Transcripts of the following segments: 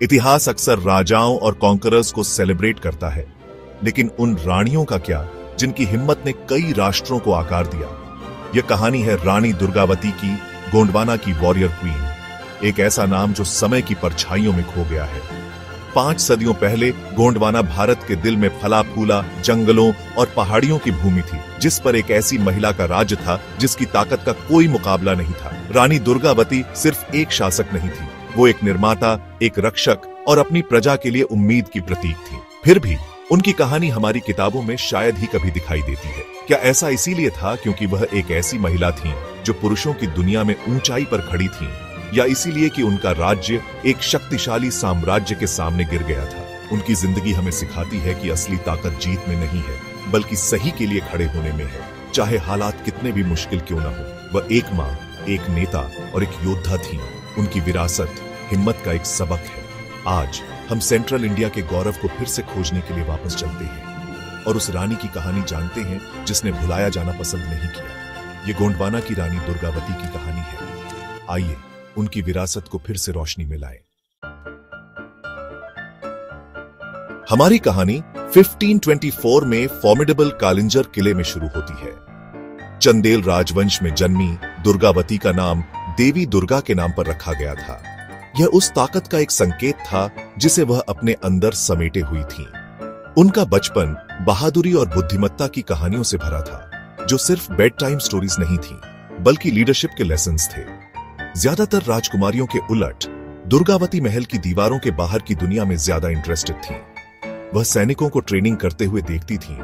इतिहास अक्सर राजाओं और कॉन्करर्स को सेलिब्रेट करता है, लेकिन उन रानियों का क्या जिनकी हिम्मत ने कई राष्ट्रों को आकार दिया। यह कहानी है रानी दुर्गावती की, गोंडवाना की वॉरियर क्वीन। एक ऐसा नाम जो समय की परछाइयों में खो गया है। 5 सदियों पहले गोंडवाना भारत के दिल में फला फूला जंगलों और पहाड़ियों की भूमि थी, जिस पर एक ऐसी महिला का राज्य था जिसकी ताकत का कोई मुकाबला नहीं था। रानी दुर्गावती सिर्फ एक शासक नहीं थी, वो एक निर्माता, एक रक्षक और अपनी प्रजा के लिए उम्मीद की प्रतीक थी। फिर भी उनकी कहानी हमारी किताबों में शायद ही कभी दिखाई देती है। क्या ऐसा इसीलिए था क्योंकि वह एक ऐसी महिला थी जो पुरुषों की दुनिया में ऊंचाई पर खड़ी थी, या इसीलिए कि उनका राज्य एक शक्तिशाली साम्राज्य के सामने गिर गया था? उनकी जिंदगी हमें सिखाती है कि असली ताकत जीत में नहीं है, बल्कि सही के लिए खड़े होने में है, चाहे हालात कितने भी मुश्किल क्यों न हो। वह एक माँ, एक नेता और एक योद्धा थी। उनकी विरासत हिम्मत का एक सबक है। आज हम सेंट्रल इंडिया के गौरव को फिर से खोजने के लिए वापस चलते हैं और उस रानी की कहानी जानते हैं जिसने भुलाया जाना पसंद नहीं किया। ये गोंडवाना की रानी दुर्गावती की कहानी है। आइए उनकी विरासत को फिर से रोशनी में लाएं। हमारी कहानी 1524 में फॉर्मिडेबल कालिंजर किले में शुरू होती है। चंदेल राजवंश में जन्मी दुर्गावती का नाम देवी दुर्गा के नाम पर रखा गया था। यह उस ताकत का एक संकेत था जिसे वह अपने अंदर समेटे हुई थी। उनका बचपन बहादुरी और बुद्धिमत्ता की कहानियों से भरा था, जो सिर्फ बेड टाइम स्टोरीज नहीं थी, बल्कि लीडरशिप के लेसन्स थे। ज्यादातर राजकुमारियों के उलट दुर्गावती महल की दीवारों के बाहर की दुनिया में ज्यादा इंटरेस्टेड थी। वह सैनिकों को ट्रेनिंग करते हुए देखती थी,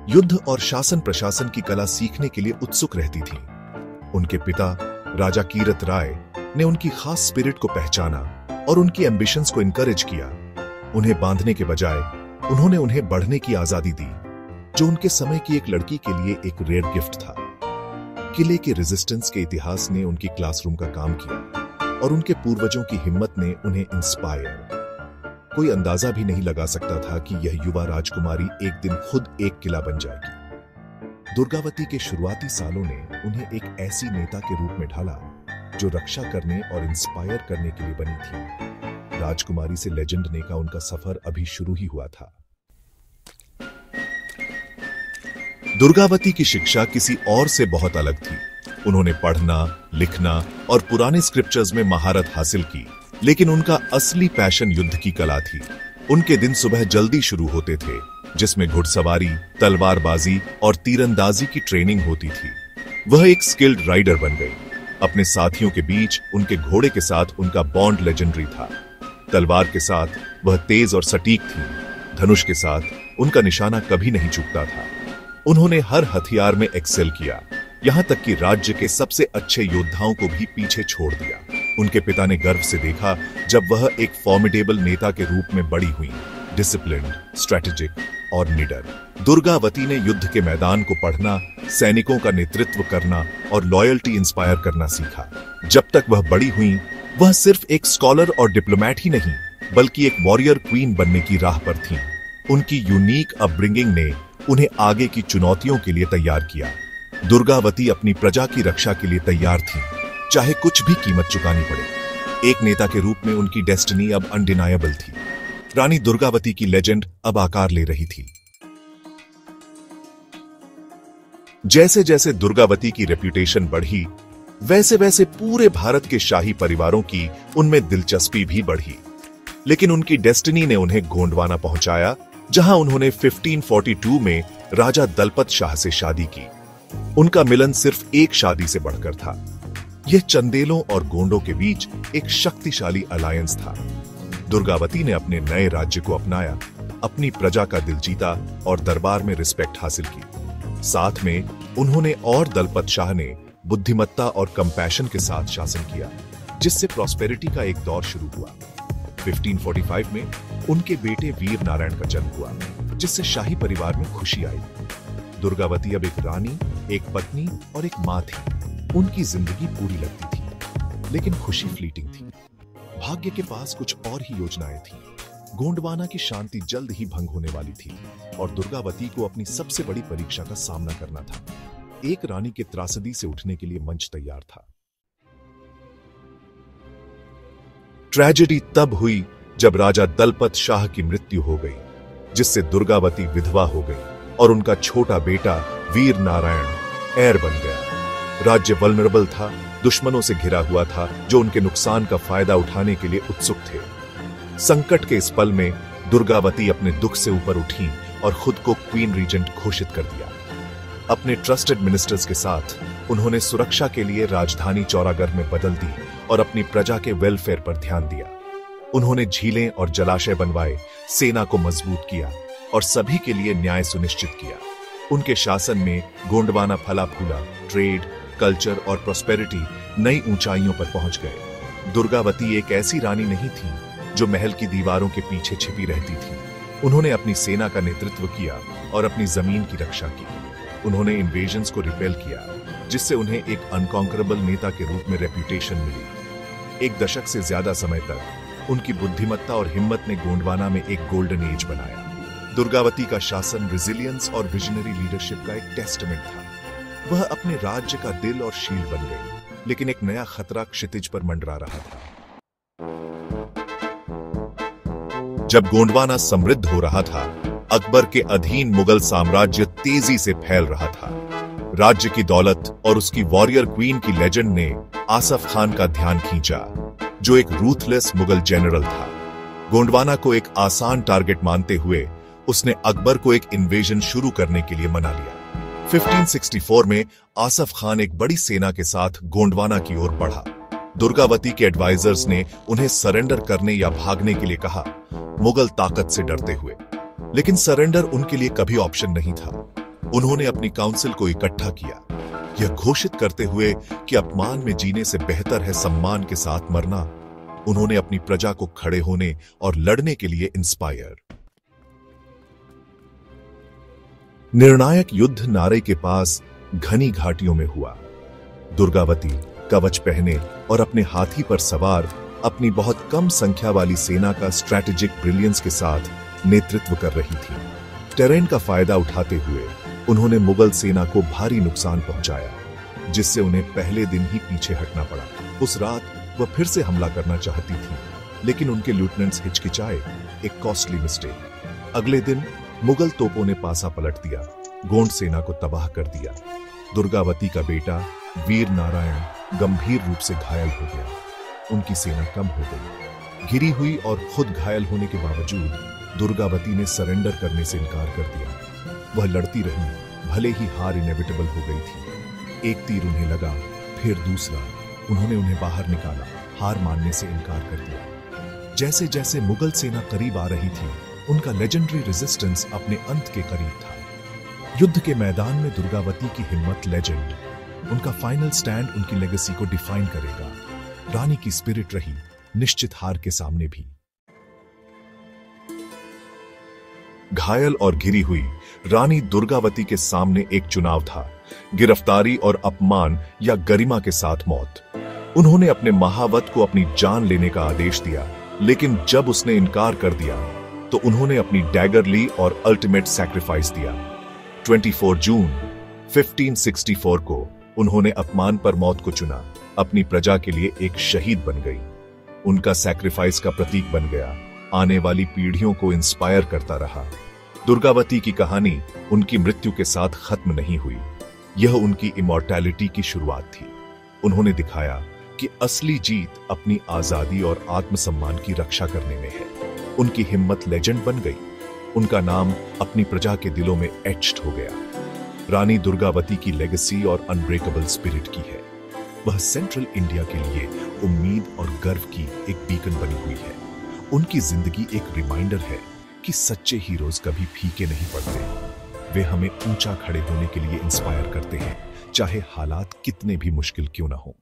युद्ध और शासन प्रशासन की कला सीखने के लिए उत्सुक रहती थी। उनके पिता राजा कीरत राय ने उनकी खास स्पिरिट को पहचाना और उनकी एम्बिशंस को इनकरेज किया। उन्हें बांधने के बजाय उन्होंने उन्हें बढ़ने की आजादी दी, जो उनके समय की एक लड़की के लिए एक रेयर गिफ्ट था। किले के रेजिस्टेंस के इतिहास ने उनकी क्लासरूम का काम किया और उनके पूर्वजों की हिम्मत ने उन्हें इंस्पायर। कोई अंदाजा भी नहीं लगा सकता था कि यह युवा राजकुमारी एक दिन खुद एक किला बन जाएगी। दुर्गावती के शुरुआती सालों ने उन्हें एक ऐसी नेता के रूप में ढाला जो रक्षा करने और इंस्पायर करने के लिए बनी थी। राजकुमारी से लेजेंड का उनका सफर अभी शुरू ही हुआ था। दुर्गावती की शिक्षा किसी और से बहुत अलग थी। उन्होंने पढ़ना, लिखना और पुराने स्क्रिप्चर्स में महारत हासिल की, लेकिन उनका असली पैशन युद्ध की कला थी। उनके दिन सुबह जल्दी शुरू होते थे, जिसमें घुड़सवारी, तलवारबाजी और तीरंदाजी की ट्रेनिंग होती थी। वह एक स्किल्ड राइडर बन गई। अपने साथियों के बीच उनके घोड़े के साथ उनका बॉन्ड लेजेंडरी था। तलवार के साथ वह तेज और सटीक थी। धनुष के साथ उनका निशाना कभी नहीं चूकता था। उन्होंने हर हथियार में एक्सेल किया, यहां तक कि राज्य के सबसे अच्छे योद्धाओं को भी पीछे छोड़ दिया। उनके पिता ने गर्व से देखा जब वह एक फॉर्मिडेबल नेता के रूप में बड़ी हुई, डिसिप्लिन्ड, स्ट्रेटेजिक और निडर। दुर्गावती ने युद्ध के मैदान को पढ़ना, सैनिकों का नेतृत्व करना और लॉयल्टी इंस्पायर करना सीखा। जब तक वह बड़ी हुई, वह सिर्फ एक स्कॉलर और डिप्लोमैट ही नहीं, बल्कि एक वॉरियर क्वीन बनने की राह पर थी। उनकी यूनिक अपब्रिंगिंग ने उन्हें आगे की चुनौतियों के लिए तैयार किया। दुर्गावती अपनी प्रजा की रक्षा के लिए तैयार थी, चाहे कुछ भी कीमत चुकानी पड़े। एक नेता के रूप में उनकी डेस्टिनी अब अनडिनायबल थी। रानी दुर्गावती की लेजेंड अब आकार ले रही थी। जैसे जैसे दुर्गावती की रेप्यूटेशन बढ़ी, वैसे वैसे पूरे भारत के शाही परिवारों की उनमें दिलचस्पी भी बढ़ी। लेकिन उनकी डेस्टिनी ने उन्हें गोंडवाना पहुंचाया, जहां उन्होंने 1542 में राजा दलपत शाह से शादी की। उनका मिलन सिर्फ एक शादी से बढ़कर था। यह चंदेलों और गोंडों के बीच एक शक्तिशाली अलायंस था। दुर्गावती ने अपने नए राज्य को अपनाया, अपनी प्रजा का दिल जीता और दरबार में रिस्पेक्ट हासिल की। साथ में उन्होंने और दलपत शाह ने बुद्धिमत्ता और कंपैशन के साथ शासन किया, जिससे प्रॉस्पेरिटी का एक दौर शुरू हुआ। 1545 में उनके बेटे वीर नारायण का जन्म हुआ, जिससे शाही परिवार में खुशी आई। दुर्गावती अब एक रानी, एक पत्नी और एक मां थी। उनकी जिंदगी पूरी लगती थी, लेकिन खुशी फ्लीटिंग थी। भाग्य के पास कुछ और ही योजनाएं थीं। गोंडवाना की शांति जल्द ही भंग होने वाली थी और दुर्गावती को अपनी सबसे बड़ी परीक्षा का सामना करना था। एक रानी के त्रासदी से उठने के लिए मंच तैयार था। ट्रेजेडी तब हुई जब राजा दलपत शाह की मृत्यु हो गई, जिससे दुर्गावती विधवा हो गई और उनका छोटा बेटा वीर नारायण एयर बन गया। राज्य वल्नरेबल था, दुश्मनों से घिरा हुआ था जो उनके नुकसान का फायदा उठाने के लिए उत्सुक थे। संकट के इस पल में दुर्गावती अपने दुख से ऊपर उठी और खुद को क्वीन रीजेंट घोषित कर दिया। अपने ट्रस्टेड मिनिस्टर्स के साथ उन्होंने सुरक्षा के लिए राजधानी चौरागढ़ में बदल दी और अपनी प्रजा के वेलफेयर पर ध्यान दिया। उन्होंने झीलें और जलाशय बनवाए, सेना को मजबूत किया और सभी के लिए न्याय सुनिश्चित किया। उनके शासन में गोंडवाना फला फूला, ट्रेड, कल्चर और प्रॉस्पेरिटी नई ऊंचाइयों पर पहुंच गए। दुर्गावती एक ऐसी रानी नहीं थी जो महल की दीवारों के पीछे छिपी रहती थी। उन्होंने अपनी सेना का नेतृत्व किया और अपनी जमीन की रक्षा की। उन्होंने इन्वेजन्स को रिपेल किया, जिससे उन्हें एक अनकॉन्करेबल नेता के रूप में रेप्यूटेशन मिली। एक दशक से ज्यादा समय तक उनकी बुद्धिमत्ता और हिम्मत ने गोंडवाना में एक गोल्डन एज बनाया। दुर्गावती का शासन रेजिलियंस और विजनरी लीडरशिप का एक टेस्टमेंट था। वह अपने राज्य का दिल और शील्ड बन गई, लेकिन एक नया खतरा क्षितिज पर मंडरा रहा था। जब गोंडवाना समृद्ध हो रहा था, अकबर के अधीन मुगल साम्राज्य तेजी से फैल रहा था। राज्य की दौलत और उसकी वॉरियर क्वीन की लेजेंड ने आसफ खान का ध्यान खींचा, जो एक रूथलेस मुगल जनरल था। गोंडवाना को एक आसान टारगेट मानते हुए उसने अकबर को एक इन्वेजन शुरू करने के लिए मना लिया। 1564 में आसफ खान एक बड़ी सेना के साथ गोंडवाना की ओर बढ़ा। दुर्गावती के एडवाइजर्स ने उन्हें सरेंडर करने या भागने के लिए कहा, मुगल ताकत से डरते हुए। लेकिन सरेंडर उनके लिए कभी ऑप्शन नहीं था। उन्होंने अपनी काउंसिल को इकट्ठा किया, यह घोषित करते हुए कि अपमान में जीने से बेहतर है सम्मान के साथ मरना। उन्होंने अपनी प्रजा को खड़े होने और लड़ने के लिए इंस्पायर। निर्णायक युद्ध नारे के पास घनी घाटियों में हुआ। दुर्गावती कवच पहने और अपने हाथी पर सवार अपनी बहुत कम संख्या वाली सेना का स्ट्रैटेजिक ब्रिलियंस के साथ नेतृत्व कर रही थी। टेरेन का फायदा उठाते हुए उन्होंने मुगल सेना को भारी नुकसान पहुंचाया, जिससे उन्हें पहले दिन ही पीछे हटना पड़ा। उस रात वह फिर से हमला करना चाहती थी, लेकिन उनके लेफ्टिनेंट्स हिचकिचाए, एक कॉस्टली मिस्टेक। अगले दिन मुगल तोपों ने पासा पलट दिया, गोंड सेना को तबाह कर दिया। दुर्गावती का बेटा वीर नारायण गंभीर रूप से घायल हो गया। उनकी सेना कम हो गई। घिरी हुई और खुद घायल होने के बावजूद दुर्गावती ने सरेंडर करने से इनकार कर दिया। वह लड़ती रही, भले ही हार इनेविटेबल हो गई थी। एक तीर उन्हें लगा, फिर दूसरा। उन्होंने उन्हें बाहर निकाला, हार मानने से इनकार कर दिया। जैसे जैसे मुगल सेना करीब आ रही थी, उनका लेजेंडरी रेजिस्टेंस अपने अंत के करीब था। युद्ध के मैदान में दुर्गावती की हिम्मत लेजेंड, उनका फाइनल स्टैंड उनकी लेगेसी को डिफाइन करेगा। रानी की स्पिरिट रही, निश्चित हार के सामने भी। घायल और घिरी हुई रानी दुर्गावती के सामने एक चुनाव था, गिरफ्तारी और अपमान या गरिमा के साथ मौत। उन्होंने अपने महावत को अपनी जान लेने का आदेश दिया, लेकिन जब उसने इनकार कर दिया तो उन्होंने अपनी डैगर ली और अल्टीमेट सैक्रिफाइस दिया। 24 जून 1564 को उन्होंने अपमान पर मौत को चुना, अपनी प्रजा के लिए एक शहीद बन गई। उनका सैक्रिफाइस का प्रतीक बन गया, आने वाली पीढ़ियों को इंस्पायर करता रहा। दुर्गावती की कहानी उनकी मृत्यु के साथ खत्म नहीं हुई, यह उनकी इमॉर्टैलिटी की शुरुआत थी। उन्होंने दिखाया कि असली जीत अपनी आजादी और आत्मसम्मान की रक्षा करने में है। उनकी हिम्मत लेजेंड बन गई, उनका नाम अपनी प्रजा के दिलों में एच्ड हो गया। रानी दुर्गावती की लेगेसी और अनब्रेकेबल स्पिरिट की है। वह सेंट्रल इंडिया के लिए उम्मीद और गर्व की एक बीकन बनी हुई है। उनकी जिंदगी एक रिमाइंडर है कि सच्चे हीरोज कभी फीके नहीं पड़ते। वे हमें ऊंचा खड़े होने के लिए इंस्पायर करते हैं, चाहे हालात कितने भी मुश्किल क्यों ना हो।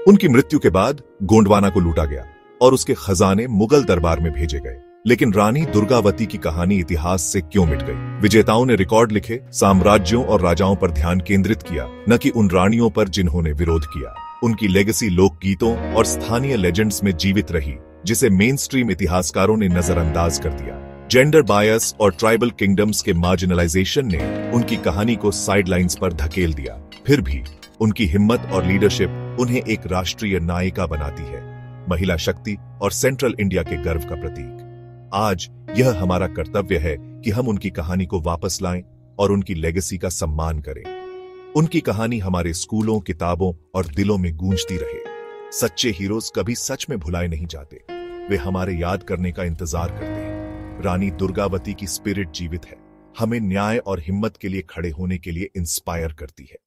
उनकी मृत्यु के बाद गोंडवाना को लूटा गया और उसके खजाने मुगल दरबार में भेजे गए। लेकिन रानी दुर्गावती की कहानी इतिहास से क्यों मिट गई? विजेताओं ने रिकॉर्ड लिखे, साम्राज्यों और राजाओं पर ध्यान केंद्रित किया, न कि उन रानियों पर जिन्होंने विरोध किया। उनकी लेगेसी लोकगीतों और स्थानीय लेजेंड्स में जीवित रही, जिसे मेन स्ट्रीम इतिहासकारों ने नजरअंदाज कर दिया। जेंडर बायस और ट्राइबल किंगडम्स के मार्जिनलाइजेशन ने उनकी कहानी को साइडलाइंस पर धकेल दिया। फिर भी उनकी हिम्मत और लीडरशिप उन्हें एक राष्ट्रीय नायिका बनाती है। महिला शक्ति और सेंट्रल इंडिया के गर्व का प्रतीक। आज यह हमारा कर्तव्य है कि हम उनकी कहानी को वापस लाएं और उनकी लेगेसी का सम्मान करें। उनकी कहानी हमारे स्कूलों, किताबों और दिलों में गूंजती रहे। सच्चे हीरोज कभी सच में भुलाए नहीं जाते, वे हमारे याद करने का इंतजार करते हैं। रानी दुर्गावती की स्पिरिट जीवित है, हमें न्याय और हिम्मत के लिए खड़े होने के लिए इंस्पायर करती है।